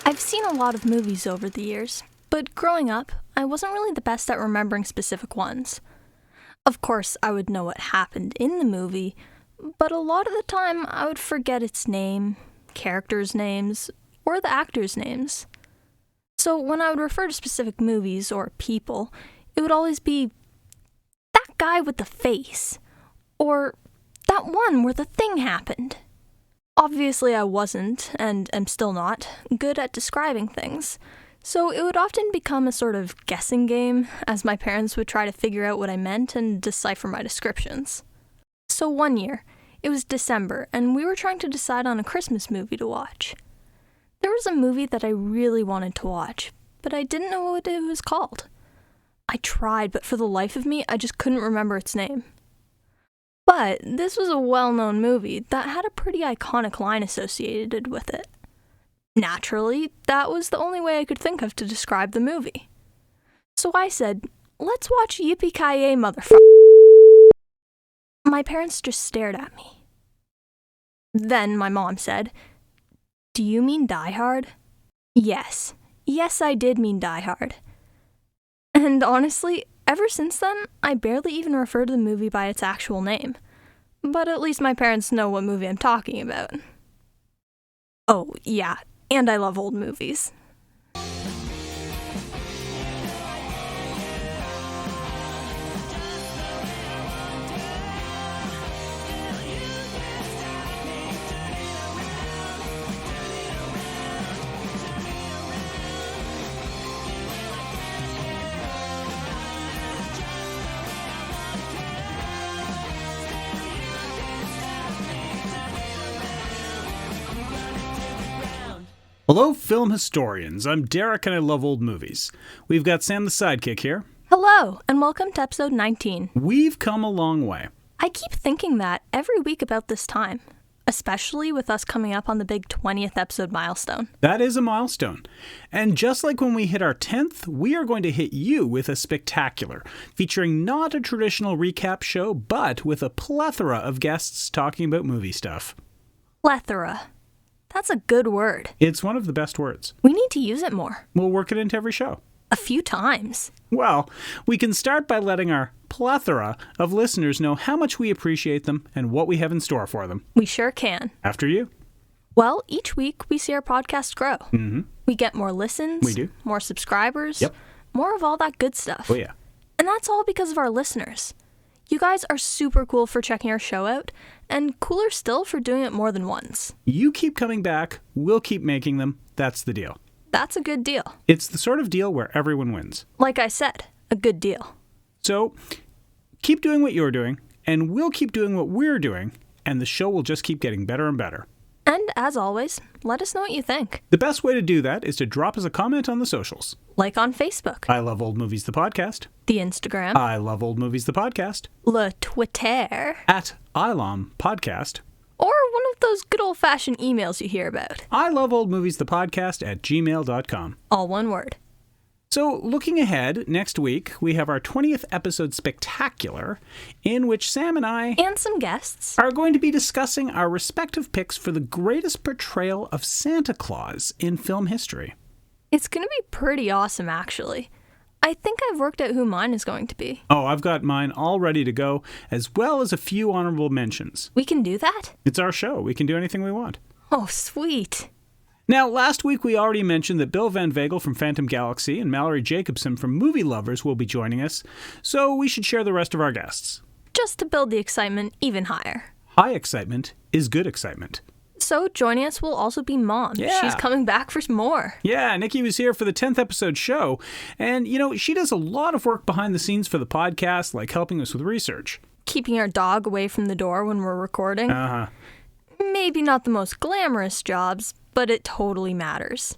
I've seen a lot of movies over the years, but growing up, I wasn't really the best at remembering specific ones. Of course, I would know what happened in the movie, but a lot of the time I would forget its name, characters' names, or the actors' names. So when I would refer to specific movies or people, it would always be that guy with the face, or that one where the thing happened. Obviously I wasn't, and am still not, good at describing things, so it would often become a sort of guessing game, as my parents would try to figure out what I meant and decipher my descriptions. So one year, it was December, and we were trying to decide on a Christmas movie to watch. There was a movie that I really wanted to watch, but I didn't know what it was called. I tried, but for the life of me, I just couldn't remember its name. But this was a well-known movie that had a pretty iconic line associated with it. Naturally, that was the only way I could think of to describe the movie. So I said, let's watch Yippee-Ki-Yay, motherfucker. My parents just stared at me. Then my mom said, do you mean Die Hard? Yes, I did mean Die Hard. And honestly, ever since then, I barely even refer to the movie by its actual name. But at least my parents know what movie I'm talking about. Oh, yeah, and I love old movies. Hello, film historians. I'm Derek and I love old movies. We've got Sam the sidekick here. Hello, and welcome to episode 19. We've come a long way. I keep thinking that every week about this time, especially with us coming up on the big 20th episode milestone. That is a milestone. And just like when we hit our 10th, we are going to hit you with a spectacular, featuring not a traditional recap show, but with a plethora of guests talking about movie stuff. Plethora. That's a good word. It's one of the best words. We need to use it more. We'll work it into every show. A few times. Well, we can start by letting our plethora of listeners know how much we appreciate them and what we have in store for them. We sure can. After you. Well, each week we see our podcast grow. Mm-hmm. We get more listens. We do. More subscribers. Yep. More of all that good stuff. Oh, yeah. And that's all because of our listeners. You guys are super cool for checking our show out, and cooler still for doing it more than once. You keep coming back, we'll keep making them. That's the deal. That's a good deal. It's the sort of deal where everyone wins. Like I said, a good deal. So, keep doing what you're doing, and we'll keep doing what we're doing, and the show will just keep getting better and better. And as always, let us know what you think. The best way to do that is to drop us a comment on the socials. Like on Facebook. I Love Old Movies, the podcast. The Instagram. I Love Old Movies, the podcast. Le Twitter. At ILOM podcast. Or one of those good old-fashioned emails you hear about. I Love Old Movies, the podcast at gmail.com. All one word. So, looking ahead, next week, we have our 20th episode spectacular, in which Sam and I... and some guests... are going to be discussing our respective picks for the greatest portrayal of Santa Claus in film history. It's going to be pretty awesome, actually. I think I've worked out who mine is going to be. Oh, I've got mine all ready to go, as well as a few honorable mentions. We can do that? It's our show. We can do anything we want. Oh, sweet. Now, last week we already mentioned that Bill Van Vagel from Phantom Galaxy and Mallory Jacobson from Movie Lovers will be joining us, so we should share the rest of our guests. Just to build the excitement even higher. High excitement is good excitement. So joining us will also be Mom. Yeah. She's coming back for some more. Yeah, Nikki was here for the 10th episode show, and, she does a lot of work behind the scenes for the podcast, like helping us with research. Keeping our dog away from the door when we're recording. Uh-huh. Maybe not the most glamorous jobs, but it totally matters.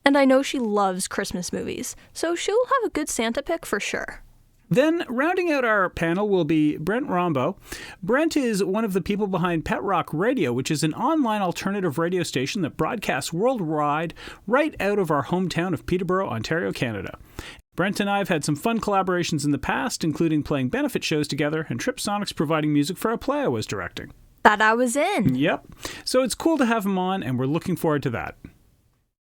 And I know she loves Christmas movies, so she'll have a good Santa pick for sure. Then, rounding out our panel will be Brent Rombo. Brent is one of the people behind Pet Rock Radio, which is an online alternative radio station that broadcasts worldwide right out of our hometown of Peterborough, Ontario, Canada. Brent and I have had some fun collaborations in the past, including playing benefit shows together and Trip Sonics providing music for a play I was directing. That I was in. Yep. So it's cool to have him on, and we're looking forward to that.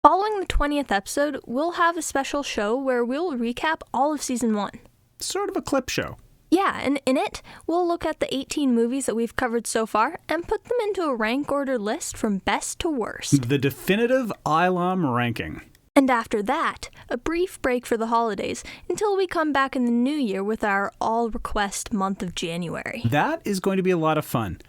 Following the 20th episode, we'll have a special show where we'll recap all of Season 1. Sort of a clip show. Yeah, and in it, we'll look at the 18 movies that we've covered so far and put them into a rank order list from best to worst. The definitive ILOM ranking. And after that, a brief break for the holidays until we come back in the new year with our all-request month of January. That is going to be a lot of fun.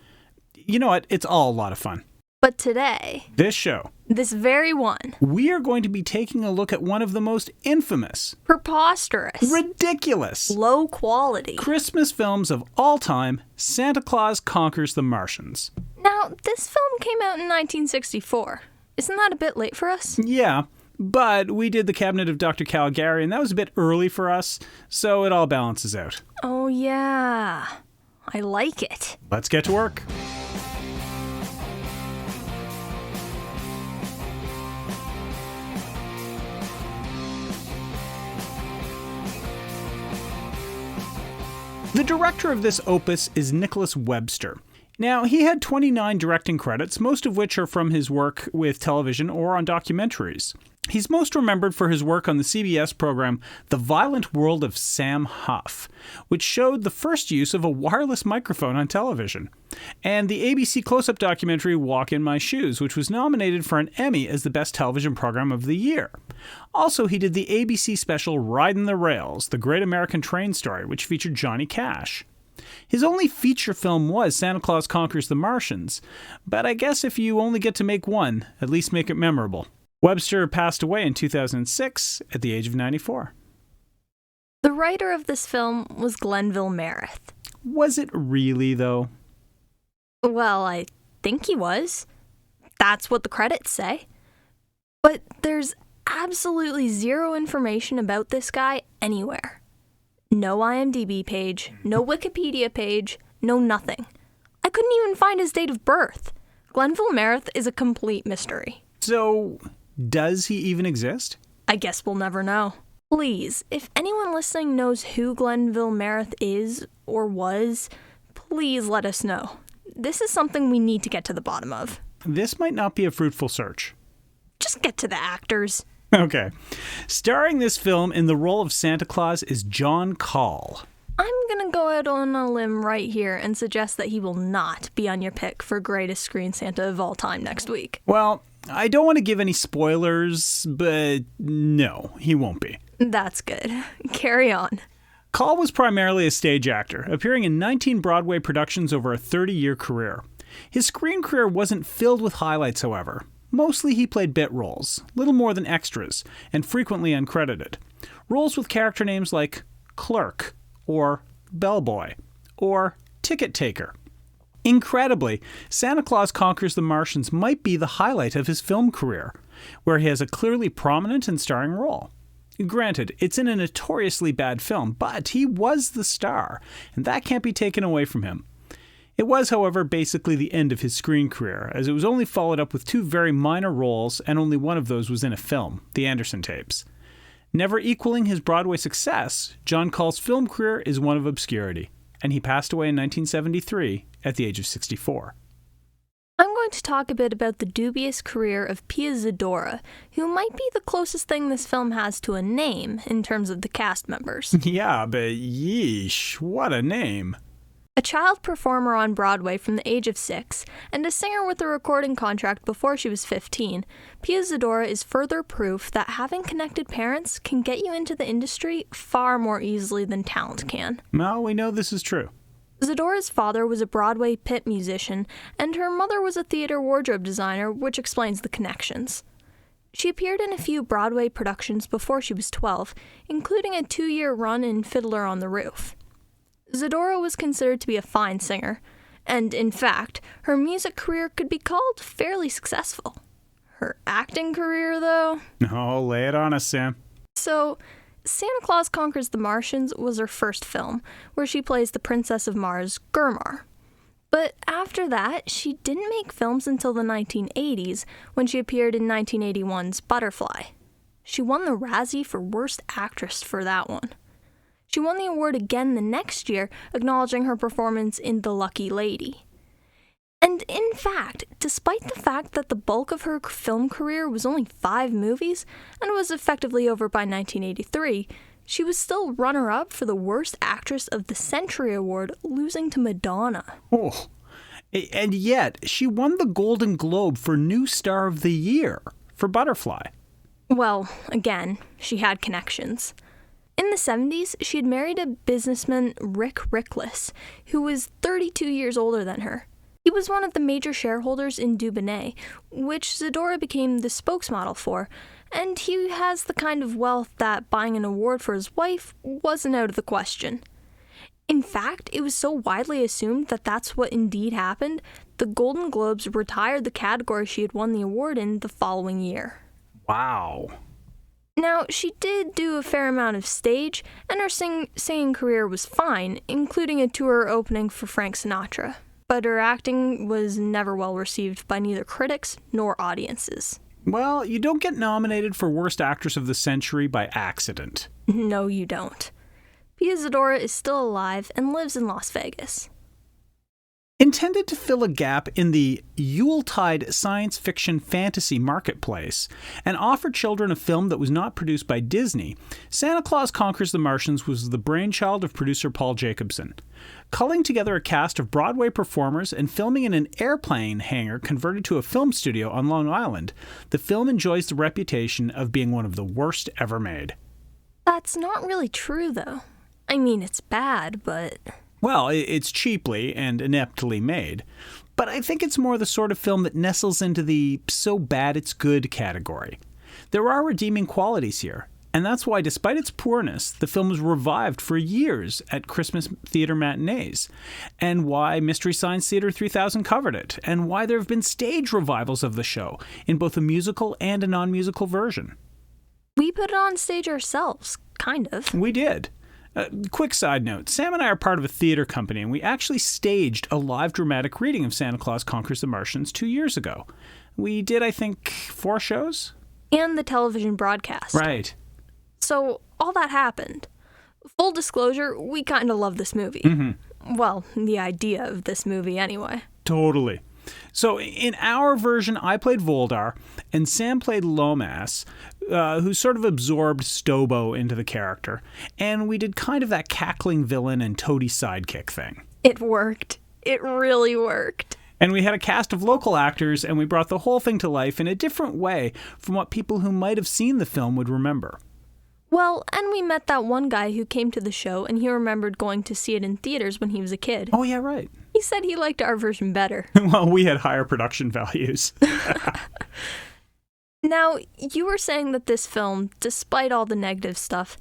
You know what? It's all a lot of fun. But today, This show, this very one, we are going to be taking a look at one of the most infamous, preposterous, ridiculous, low quality Christmas films of all time, Santa Claus Conquers the Martians. Now, this film came out in 1964. Isn't that a bit late for us? Yeah, but we did The Cabinet of Dr. Caligari, and that was a bit early for us, so it all balances out. Oh yeah, I like it. Let's get to work. The director of this opus is Nicholas Webster. Now, he had 29 directing credits, most of which are from his work with television or on documentaries. He's most remembered for his work on the CBS program The Violent World of Sam Huff, which showed the first use of a wireless microphone on television, and the ABC close-up documentary Walk in My Shoes, which was nominated for an Emmy as the best television program of the year. Also, he did the ABC special Ridin' the Rails, The Great American Train Story, which featured Johnny Cash. His only feature film was Santa Claus Conquers the Martians, but I guess if you only get to make one, at least make it memorable. Webster passed away in 2006 at the age of 94. The writer of this film was Glenville Meredith. Was it really, though? Well, I think he was. That's what the credits say. But there's absolutely zero information about this guy anywhere. No IMDb page, no Wikipedia page, no nothing. I couldn't even find his date of birth. Glenville Meredith is a complete mystery. So, does he even exist? I guess we'll never know. Please, if anyone listening knows who Glenville Meredith is or was, please let us know. This is something we need to get to the bottom of. This might not be a fruitful search. Just get to the actors. Okay. Starring this film in the role of Santa Claus is John Call. I'm gonna go out on a limb right here and suggest that he will not be on your pick for greatest screen Santa of all time next week. Well, I don't want to give any spoilers, but no, he won't be. That's good. Carry on. Call was primarily a stage actor, appearing in 19 Broadway productions over a 30-year career. His screen career wasn't filled with highlights, however. Mostly he played bit roles, little more than extras, and frequently uncredited. Roles with character names like Clerk, or Bellboy, or Ticket Taker. Incredibly, Santa Claus Conquers the Martians might be the highlight of his film career, where he has a clearly prominent and starring role. Granted, it's in a notoriously bad film, but he was the star, and that can't be taken away from him. It was, however, basically the end of his screen career, as it was only followed up with 2 very minor roles, and only one of those was in a film, The Anderson Tapes. Never equaling his Broadway success, John Call's film career is one of obscurity, and he passed away in 1973 at the age of 64. I'm going to talk a bit about the dubious career of Pia Zadora, who might be the closest thing this film has to a name in terms of the cast members. Yeah, but yeesh, what a name. A child performer on Broadway from the age of 6, and a singer with a recording contract before she was 15, Pia Zadora is further proof that having connected parents can get you into the industry far more easily than talent can. Well, we know this is true. Zadora's father was a Broadway pit musician, and her mother was a theater wardrobe designer, which explains the connections. She appeared in a few Broadway productions before she was 12, including a 2-year run in Fiddler on the Roof. Zadora was considered to be a fine singer, and in fact, her music career could be called fairly successful. Her acting career, though? Oh, lay it on us, Sam. So, Santa Claus Conquers the Martians was her first film, where she plays the Princess of Mars, Gurmar. But after that, she didn't make films until the 1980s, when she appeared in 1981's Butterfly. She won the Razzie for Worst Actress for that one. She won the award again the next year, acknowledging her performance in The Lucky Lady. And in fact, despite the fact that the bulk of her film career was only 5 movies and was effectively over by 1983, she was still runner-up for the Worst Actress of the Century award, losing to Madonna. Oh, and yet she won the Golden Globe for New Star of the Year for Butterfly. Well, again, she had connections. In the 70s, she had married a businessman, Rick Rickless, who was 32 years older than her. He was one of the major shareholders in Dubonnet, which Zadora became the spokesmodel for, and he has the kind of wealth that buying an award for his wife wasn't out of the question. In fact, it was so widely assumed that that's what indeed happened, the Golden Globes retired the category she had won the award in the following year. Wow. Now, she did do a fair amount of stage, and her singing career was fine, including a tour opening for Frank Sinatra. But her acting was never well received by neither critics nor audiences. Well, you don't get nominated for Worst Actress of the Century by accident. No, you don't. Pia Zadora is still alive and lives in Las Vegas. Intended to fill a gap in the Yuletide science fiction fantasy marketplace and offer children a film that was not produced by Disney, Santa Claus Conquers the Martians was the brainchild of producer Paul Jacobson. Culling together a cast of Broadway performers and filming in an airplane hangar converted to a film studio on Long Island, the film enjoys the reputation of being one of the worst ever made. That's not really true, though. I mean, it's bad, but... Well, it's cheaply and ineptly made, but I think it's more the sort of film that nestles into the so bad it's good category. There are redeeming qualities here, and that's why, despite its poorness, the film was revived for years at Christmas theater matinees, and why Mystery Science Theater 3000 covered it, and why there have been stage revivals of the show in both a musical and a non-musical version. We put it on stage ourselves, kind of. We did. Quick side note, Sam and I are part of a theater company, and we actually staged a live dramatic reading of Santa Claus Conquers the Martians 2 years ago. We did, I think, 4 shows? And the television broadcast. Right. So, all that happened. Full disclosure, we kind of love this movie. Mm-hmm. Well, the idea of this movie, anyway. Totally. So in our version, I played Voldar, and Sam played Lomas, who sort of absorbed Stobo into the character. And we did kind of that cackling villain and toady sidekick thing. It worked. It really worked. And we had a cast of local actors, and we brought the whole thing to life in a different way from what people who might have seen the film would remember. Well, and we met that one guy who came to the show, and he remembered going to see it in theaters when he was a kid. Oh, yeah, right. He said he liked our version better. Well, we had higher production values. Now, you were saying that this film, despite all the negative stuff,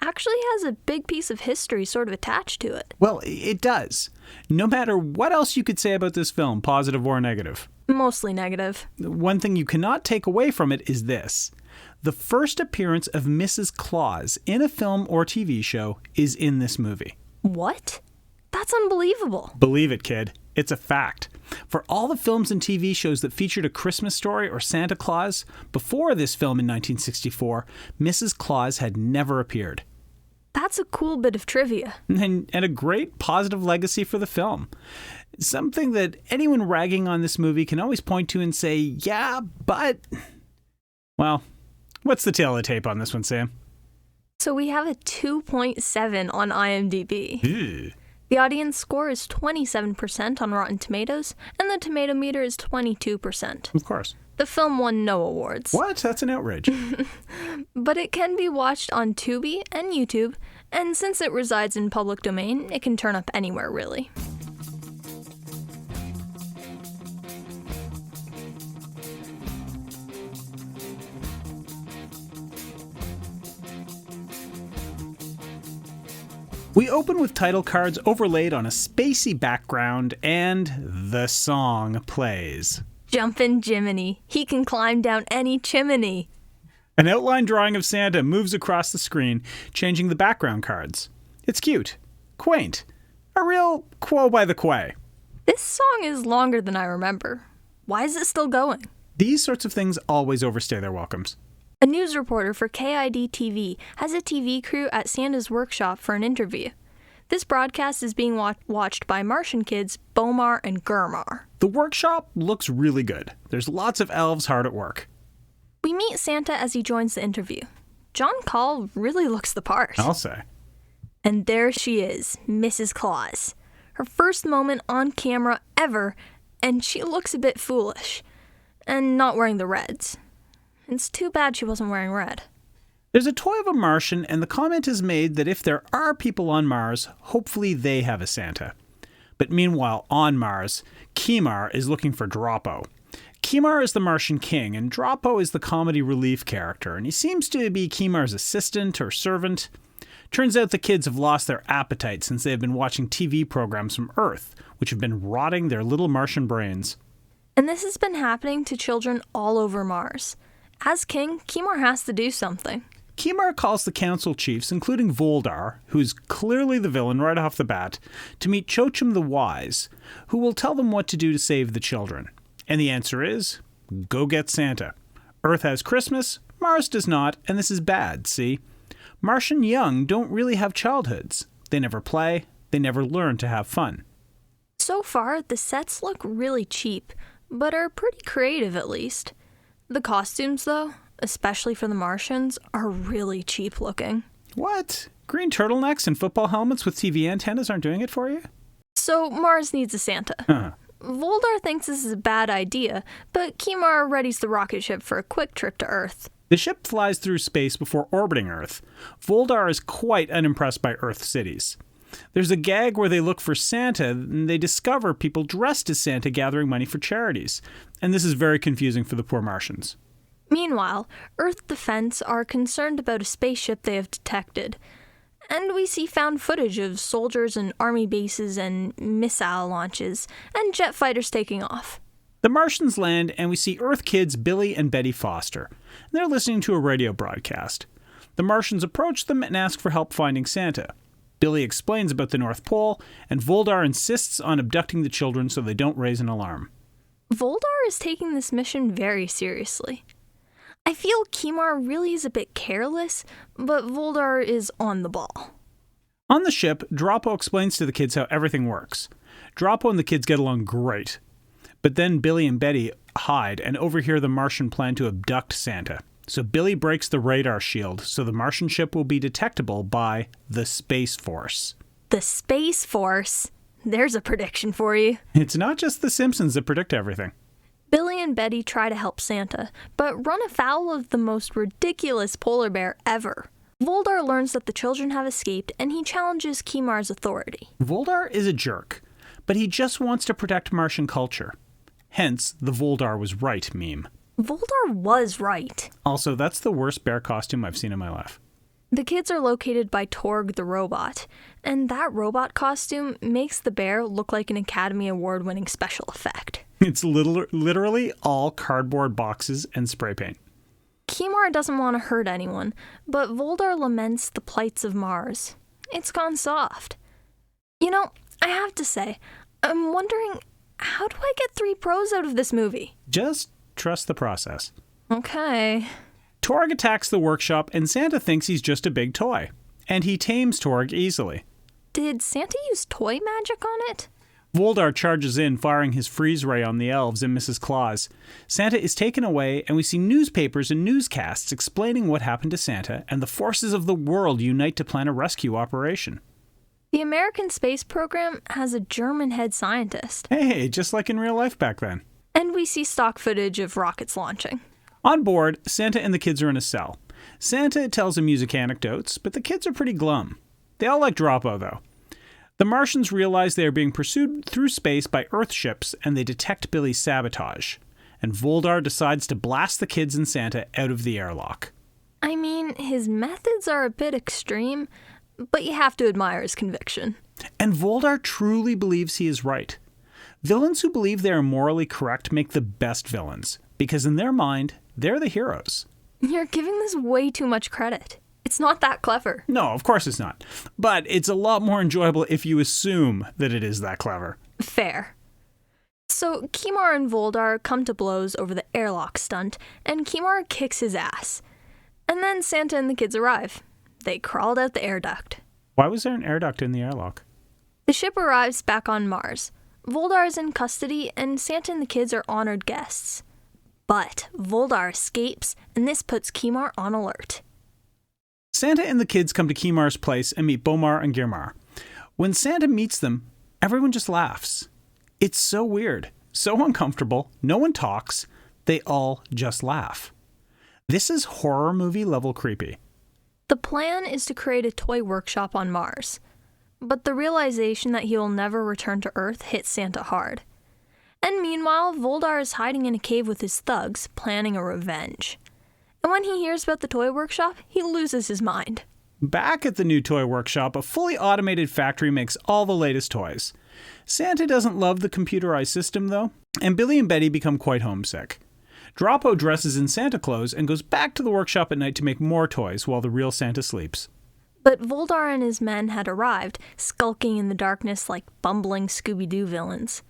actually has a big piece of history sort of attached to it. Well, it does. No matter what else you could say about this film, positive or negative. Mostly negative. One thing you cannot take away from it is this. The first appearance of Mrs. Claus in a film or TV show is in this movie. What? That's unbelievable. Believe it, kid. It's a fact. For all the films and TV shows that featured a Christmas story or Santa Claus, before this film in 1964, Mrs. Claus had never appeared. That's a cool bit of trivia. And a great positive legacy for the film. Something that anyone ragging on this movie can always point to and say, yeah, but... Well, what's the tail of the tape on this one, Sam? So we have a 2.7 on IMDb. Ew. The audience score is 27% on Rotten Tomatoes, and the tomato meter is 22%. Of course. The film won no awards. What? That's an outrage. But it can be watched on Tubi and YouTube, and since it resides in public domain, it can turn up anywhere, really. We open with title cards overlaid on a spacey background, and the song plays. Jumpin' Jiminy, he can climb down any chimney. An outline drawing of Santa moves across the screen, changing the background cards. It's cute, quaint, a real quo by the quay. This song is longer than I remember. Why is it still going? These sorts of things always overstay their welcomes. A news reporter for KID TV has a TV crew at Santa's workshop for an interview. This broadcast is being watched by Martian kids Bomar and Gurmar. The workshop looks really good. There's lots of elves hard at work. We meet Santa as he joins the interview. John Call really looks the part. I'll say. And there she is, Mrs. Claus. Her first moment on camera ever, and she looks a bit foolish. And not wearing the reds. It's too bad she wasn't wearing red. There's a toy of a Martian, and the comment is made that if there are people on Mars, hopefully they have a Santa. But meanwhile, on Mars, Kimar is looking for Droppo. Kimar is the Martian king, and Droppo is the comedy relief character, and he seems to be Kimar's assistant or servant. Turns out the kids have lost their appetite since they have been watching TV programs from Earth, which have been rotting their little Martian brains. And this has been happening to children all over Mars. As king, Kimar has to do something. Kimar calls the council chiefs, including Voldar, who's clearly the villain right off the bat, to meet Chochim the Wise, who will tell them what to do to save the children. And the answer is, go get Santa. Earth has Christmas, Mars does not, and this is bad, see? Martian young don't really have childhoods. They never play, they never learn to have fun. So far, the sets look really cheap, but are pretty creative at least. The costumes, though, especially for the Martians, are really cheap looking. What? Green turtlenecks and football helmets with TV antennas aren't doing it for you? So Mars needs a Santa. Voldar thinks this is a bad idea, but Kimar readies the rocket ship for a quick trip to Earth. The ship flies through space before orbiting Earth. Voldar is quite unimpressed by Earth cities. There's a gag where they look for Santa, and they discover people dressed as Santa gathering money for charities. And this is very confusing for the poor Martians. Meanwhile, Earth Defense are concerned about a spaceship they have detected. And we see found footage of soldiers and army bases and missile launches, and jet fighters taking off. The Martians land, and we see Earth kids Billy and Betty Foster. They're listening to a radio broadcast. The Martians approach them and ask for help finding Santa. Billy explains about the North Pole, and Voldar insists on abducting the children so they don't raise an alarm. Voldar is taking this mission very seriously. I feel Kimar really is a bit careless, but Voldar is on the ball. On the ship, Droppo explains to the kids how everything works. Droppo and the kids get along great. But then Billy and Betty hide and overhear the Martian plan to abduct Santa. So Billy breaks the radar shield so the Martian ship will be detectable by the Space Force. The Space Force? There's a prediction for you. It's not just the Simpsons that predict everything. Billy and Betty try to help Santa, but run afoul of the most ridiculous polar bear ever. Voldar learns that the children have escaped, and he challenges Kimar's authority. Voldar is a jerk, but he just wants to protect Martian culture. Hence, the Voldar was right meme. Voldar was right. Also, that's the worst bear costume I've seen in my life. The kids are located by Torg the robot, and that robot costume makes the bear look like an Academy Award-winning special effect. It's literally all cardboard boxes and spray paint. Kimar doesn't want to hurt anyone, but Voldar laments the plights of Mars. It's gone soft. You know, I have to say, I'm wondering, how do I get 3 pros out of this movie? Just trust the process. Okay. Torg attacks the workshop, and Santa thinks he's just a big toy. And he tames Torg easily. Did Santa use toy magic on it? Voldar charges in, firing his freeze ray on the elves and Mrs. Claus. Santa is taken away, and we see newspapers and newscasts explaining what happened to Santa, and the forces of the world unite to plan a rescue operation. The American space program has a German head scientist. Hey, just like in real life back then. And we see stock footage of rockets launching. On board, Santa and the kids are in a cell. Santa tells them music anecdotes, but the kids are pretty glum. They all like Droppo, though. The Martians realize they are being pursued through space by Earth ships, and they detect Billy's sabotage. And Voldar decides to blast the kids and Santa out of the airlock. I mean, his methods are a bit extreme, but you have to admire his conviction. And Voldar truly believes he is right. Villains who believe they are morally correct make the best villains, because in their mind, they're the heroes. You're giving this way too much credit. It's not that clever. No, of course it's not. But it's a lot more enjoyable if you assume that it is that clever. Fair. So Kimar and Voldar come to blows over the airlock stunt, and Kimar kicks his ass. And then Santa and the kids arrive. They crawled out the air duct. Why was there an air duct in the airlock? The ship arrives back on Mars. Voldar is in custody, and Santa and the kids are honored guests. But Voldar escapes, and this puts Kimar on alert. Santa and the kids come to Kimar's place and meet Bomar and Girmar. When Santa meets them, everyone just laughs. It's so weird, so uncomfortable, no one talks, they all just laugh. This is horror movie level creepy. The plan is to create a toy workshop on Mars. But the realization that he will never return to Earth hits Santa hard. And meanwhile, Voldar is hiding in a cave with his thugs, planning a revenge. And when he hears about the toy workshop, he loses his mind. Back at the new toy workshop, a fully automated factory makes all the latest toys. Santa doesn't love the computerized system, though, and Billy and Betty become quite homesick. Droppo dresses in Santa clothes and goes back to the workshop at night to make more toys while the real Santa sleeps. But Voldar and his men had arrived, skulking in the darkness like bumbling Scooby-Doo villains.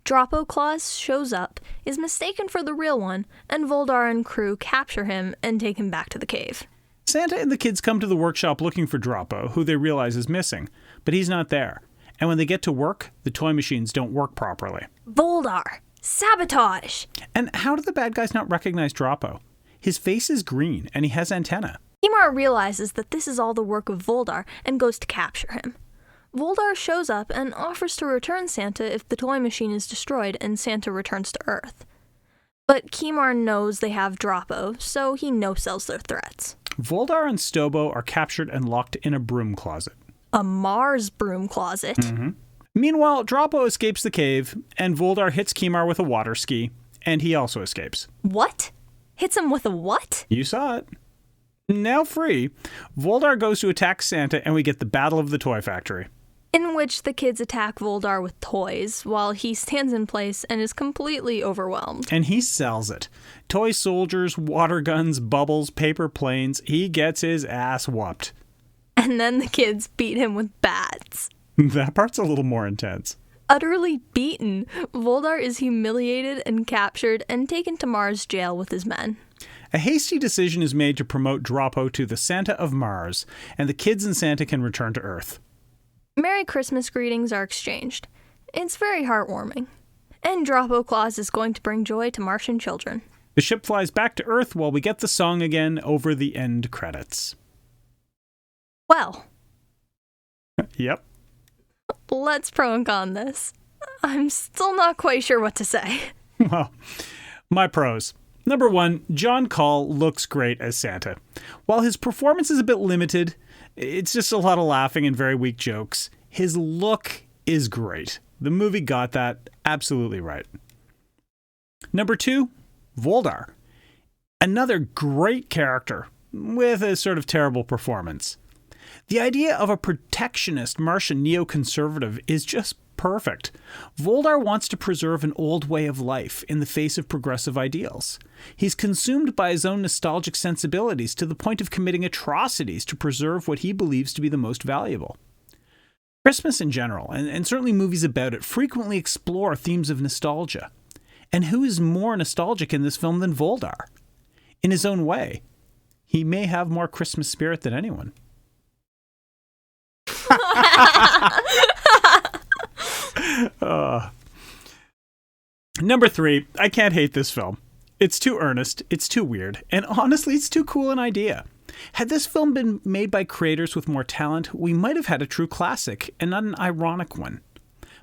Droppo Claus shows up, is mistaken for the real one, and Voldar and crew capture him and take him back to the cave. Santa and the kids come to the workshop looking for Droppo, who they realize is missing, but he's not there. And when they get to work, the toy machines don't work properly. Voldar! Sabotage! And how do the bad guys not recognize Droppo? His face is green, and he has antennae. Kimar realizes that this is all the work of Voldar and goes to capture him. Voldar shows up and offers to return Santa if the toy machine is destroyed and Santa returns to Earth. But Kimar knows they have Droppo, so he no-sells their threats. Voldar and Stobo are captured and locked in a broom closet. A Mars broom closet? Mm-hmm. Meanwhile, Droppo escapes the cave, and Voldar hits Kimar with a water ski, and he also escapes. What? Hits him with a what? You saw it. Now free, Voldar goes to attack Santa, and we get the Battle of the Toy Factory, in which the kids attack Voldar with toys, while he stands in place and is completely overwhelmed. And he sells it. Toy soldiers, water guns, bubbles, paper planes. He gets his ass whooped. And then the kids beat him with bats. That part's a little more intense. Utterly beaten, Voldar is humiliated and captured and taken to Mars jail with his men. A hasty decision is made to promote Droppo to the Santa of Mars, and the kids and Santa can return to Earth. Merry Christmas greetings are exchanged. It's very heartwarming. And Droppo Claus is going to bring joy to Martian children. The ship flies back to Earth while we get the song again over the end credits. Well. Yep. Let's pro and con this. I'm still not quite sure what to say. Well, my pros. Number 1, John Call looks great as Santa. While his performance is a bit limited, it's just a lot of laughing and very weak jokes, his look is great. The movie got that absolutely right. Number 2, Voldar. Another great character with a sort of terrible performance. The idea of a protectionist Martian neoconservative is just perfect. Voldar wants to preserve an old way of life in the face of progressive ideals. He's consumed by his own nostalgic sensibilities to the point of committing atrocities to preserve what he believes to be the most valuable. Christmas in general, and certainly movies about it, frequently explore themes of nostalgia. And who is more nostalgic in this film than Voldar? In his own way, he may have more Christmas spirit than anyone. Number 3, I can't hate this film. It's too earnest, it's too weird, and honestly, it's too cool an idea. Had this film been made by creators with more talent, we might have had a true classic, and not an ironic one.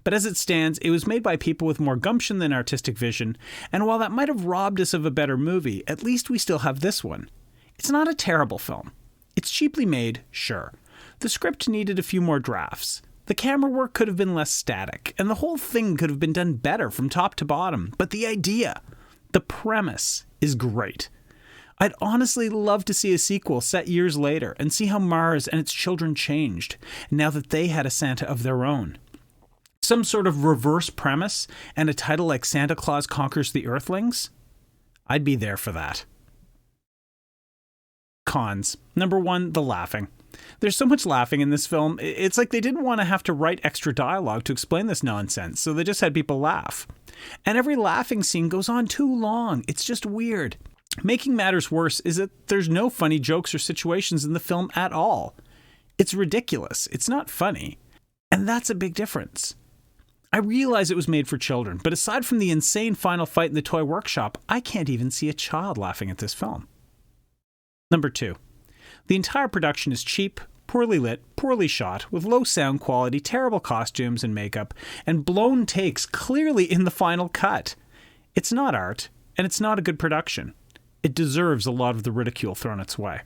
But as it stands, it was made by people with more gumption than artistic vision, and while that might have robbed us of a better movie, at least we still have this one. It's not a terrible film. It's cheaply made, sure. The script needed a few more drafts. The camera work could have been less static, and the whole thing could have been done better from top to bottom. But the idea, the premise, is great. I'd honestly love to see a sequel set years later and see how Mars and its children changed, now that they had a Santa of their own. Some sort of reverse premise and a title like Santa Claus Conquers the Earthlings? I'd be there for that. Cons. Number 1, the laughing. There's so much laughing in this film, it's like they didn't want to have to write extra dialogue to explain this nonsense, so they just had people laugh. And every laughing scene goes on too long. It's just weird. Making matters worse is that there's no funny jokes or situations in the film at all. It's ridiculous. It's not funny. And that's a big difference. I realize it was made for children, but aside from the insane final fight in the toy workshop, I can't even see a child laughing at this film. Number 2. The entire production is cheap, poorly lit, poorly shot, with low sound quality, terrible costumes and makeup, and blown takes clearly in the final cut. It's not art, and it's not a good production. It deserves a lot of the ridicule thrown its way.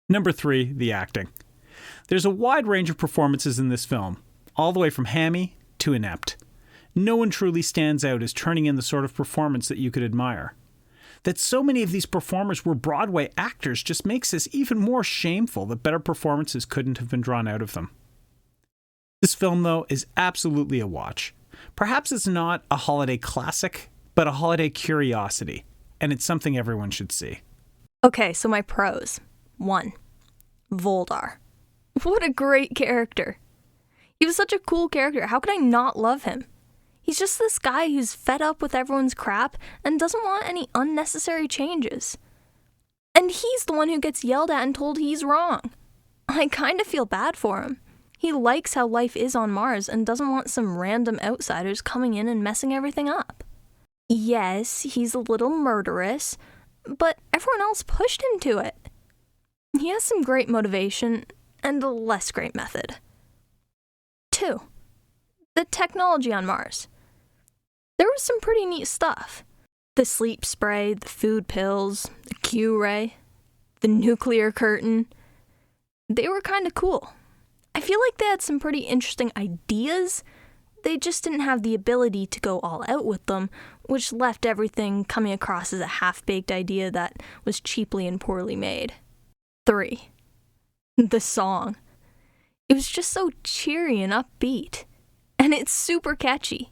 Number 3, the acting. There's a wide range of performances in this film, all the way from hammy to inept. No one truly stands out as turning in the sort of performance that you could admire. That so many of these performers were Broadway actors just makes this even more shameful that better performances couldn't have been drawn out of them. This film, though, is absolutely a watch. Perhaps it's not a holiday classic, but a holiday curiosity, and it's something everyone should see. Okay, so my pros. 1. Voldar. What a great character. He was such a cool character. How could I not love him? He's just this guy who's fed up with everyone's crap and doesn't want any unnecessary changes. And he's the one who gets yelled at and told he's wrong. I kind of feel bad for him. He likes how life is on Mars and doesn't want some random outsiders coming in and messing everything up. Yes, he's a little murderous, but everyone else pushed him to it. He has some great motivation and a less great method. 2. The technology on Mars. There was some pretty neat stuff. The sleep spray, the food pills, the Q-ray, the nuclear curtain. They were kind of cool. I feel like they had some pretty interesting ideas. They just didn't have the ability to go all out with them, which left everything coming across as a half-baked idea that was cheaply and poorly made. 3. The song. It was just so cheery and upbeat. And it's super catchy.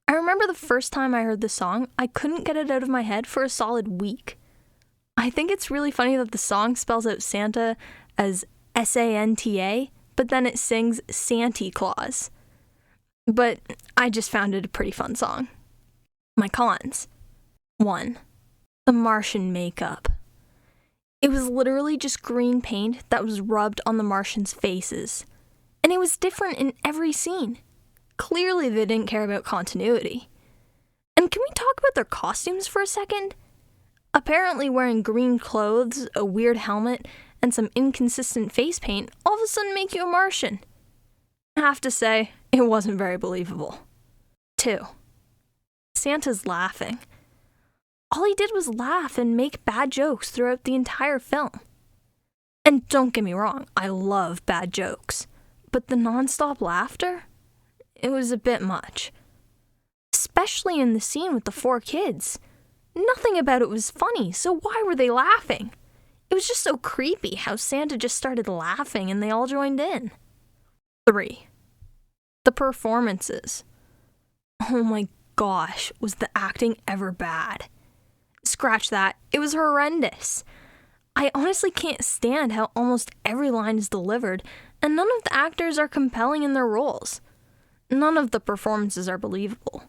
I remember the first time I heard the song, I couldn't get it out of my head for a solid week. I think it's really funny that the song spells out Santa as S-A-N-T-A, but then it sings Santy Claus. But I just found it a pretty fun song. My cons. 1. The Martian makeup. It was literally just green paint that was rubbed on the Martians' faces. And it was different in every scene. Clearly they didn't care about continuity. And can we talk about their costumes for a second? Apparently wearing green clothes, a weird helmet, and some inconsistent face paint all of a sudden make you a Martian. I have to say, it wasn't very believable. 2. Santa's laughing. All he did was laugh and make bad jokes throughout the entire film. And don't get me wrong, I love bad jokes. But the non-stop laughter? It was a bit much. Especially in the scene with the 4 kids. Nothing about it was funny, so why were they laughing? It was just so creepy how Santa just started laughing and they all joined in. 3. The performances. Oh my gosh, was the acting ever bad? Scratch that, it was horrendous. I honestly can't stand how almost every line is delivered, and none of the actors are compelling in their roles. None of the performances are believable.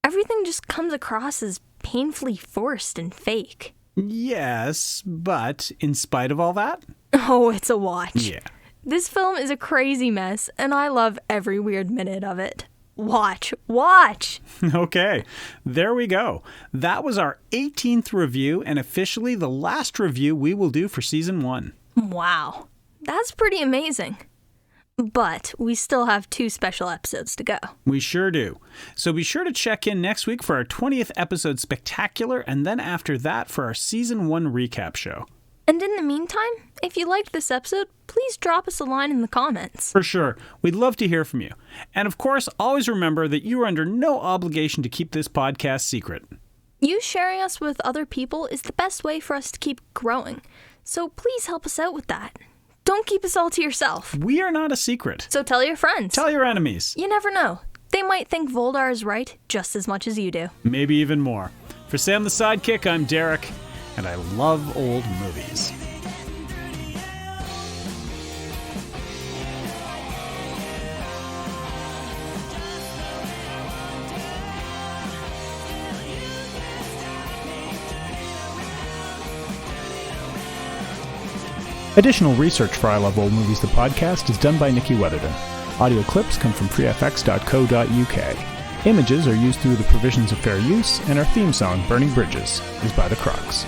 Everything just comes across as painfully forced and fake. Yes, but in spite of all that? Oh, it's a watch. Yeah. This film is a crazy mess, and I love every weird minute of it. Watch! Okay, there we go. That was our 18th review, and officially the last review we will do for Season 1. Wow, that's pretty amazing. But we still have 2 special episodes to go. We sure do. So be sure to check in next week for our 20th episode spectacular, and then after that for our Season 1 recap show. And in the meantime, if you liked this episode, please drop us a line in the comments. For sure. We'd love to hear from you. And of course, always remember that you are under no obligation to keep this podcast secret. You sharing us with other people is the best way for us to keep growing. So please help us out with that. Don't keep us all to yourself. We are not a secret. So tell your friends. Tell your enemies. You never know. They might think Voldar is right just as much as you do. Maybe even more. For Sam the Sidekick, I'm Derek, and I love old movies. Additional research for I Love Old Movies, the podcast, is done by Nikki Weatherden. Audio clips come from freefx.co.uk. Images are used through the provisions of fair use, and our theme song, Burning Bridges, is by The Crocs.